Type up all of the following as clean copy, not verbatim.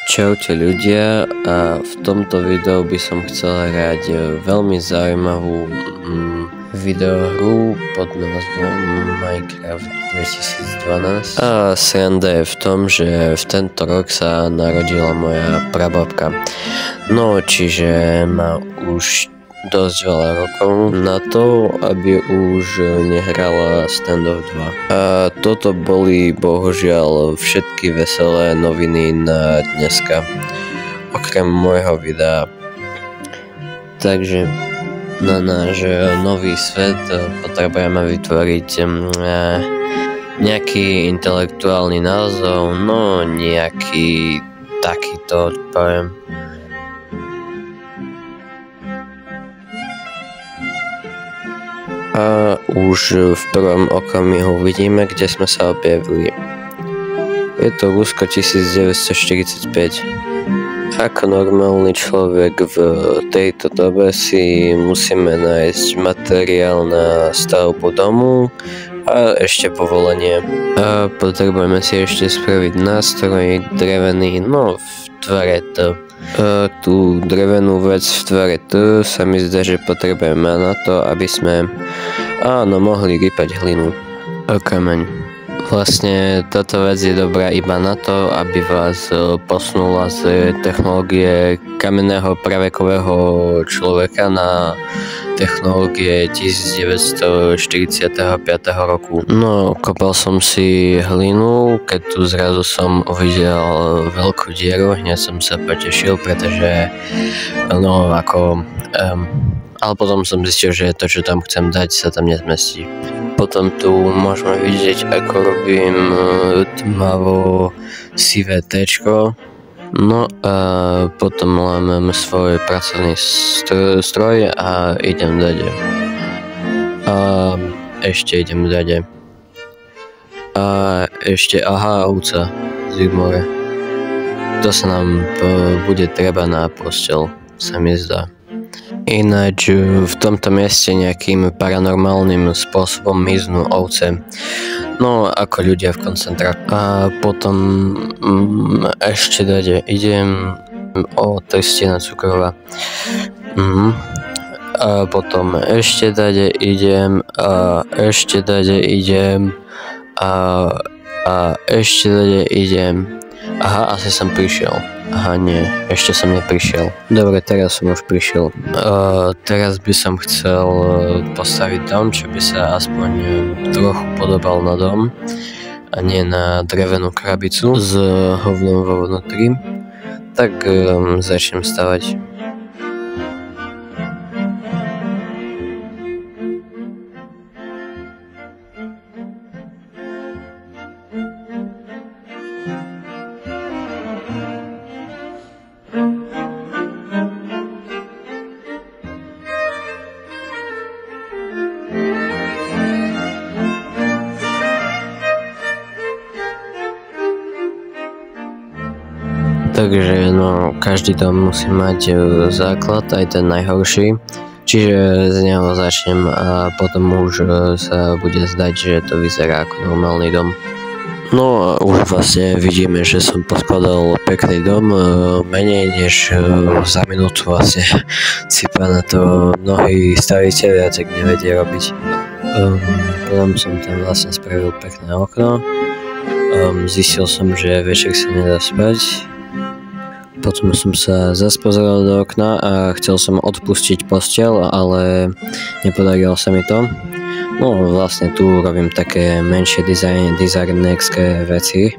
Čaute ľudia, a v tomto videu by som chcel hrať veľmi zaujímavú videohru pod názvom Minecraft 2012. A sranda je v tom, že v tento rok sa narodila moja prababka. No, čiže má už dosť veľa rokov na to, aby už nehrala Standoff 2. A toto boli bohužiaľ všetky veselé noviny na dneska, okrem môjho videa. Takže na náš nový svet potrebujeme vytvoriť nejaký intelektuálny názov, no nejaký takýto, poviem. A už v prvom okamihu vidíme, kde sme sa objavili. Je to Rusko 1945. Ako normálny človek v tejto dobe si musíme nájsť materiál na stavbu domu a ešte povolenie. A potrebujeme si ešte spraviť nástroj drevený, no v tvare T. Tú drevenú vec v tvare T sa mi zdá, že potrebujeme na to, aby sme mohli rýpať hlinu a kameň. Vlastne táto vec je dobrá iba na to, aby vás posunula z technológie kamenného pravekového človeka na technológie 1945 roku. No, kopal som si hlinu, keď tu zrazu som uvidel veľkú dieru, hneď som sa potešil, pretože ale potom som zistil, že to, čo tam chcem dať, sa tam nezmestí. Potom tu môžeme vidieť, ako robím tmavo sivé téčko. No a potom lámem svoj pracovný stroj a idem dade. A ešte idem dade. A ešte, ovca z Igmore. To sa nám bude treba na posteľ, sa mi zdá. Ináč v tomto mieste nejakým paranormálnym spôsobom miznú ovce. No, ako ľudia v koncentráku. A potom ešte dade idem o Tristina Cukrová. A potom ešte dade idem a ešte dade idem a ešte dade idem. Aha, asi som prišiel. Aha, nie, ešte som neprišiel. Dobre, teraz som už prišiel. Teraz by som chcel postaviť dom, čo by sa aspoň trochu podobal na dom a nie na drevenú krabicu s hovnom vo vnútri. Tak začnem stavať. Takže každý dom musí mať základ, aj ten najhorší, čiže z neho začnem a potom už sa bude zdať, že to vyzerá ako normálny dom. No a už vlastne vidíme, že som poskladal pekný dom, menej než za minútu vlastne cipa na to mnohí stavitelia tak nevedia robiť. Potom som tam vlastne spravil pekné okno, zistil som, že večer sa nedá spať. Potom som sa zase pozeral do okna a chcel som odpustiť posteľ, ale nepodarilo sa mi to. No vlastne tu robím také menšie dizajnerské veci.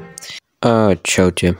A čaute.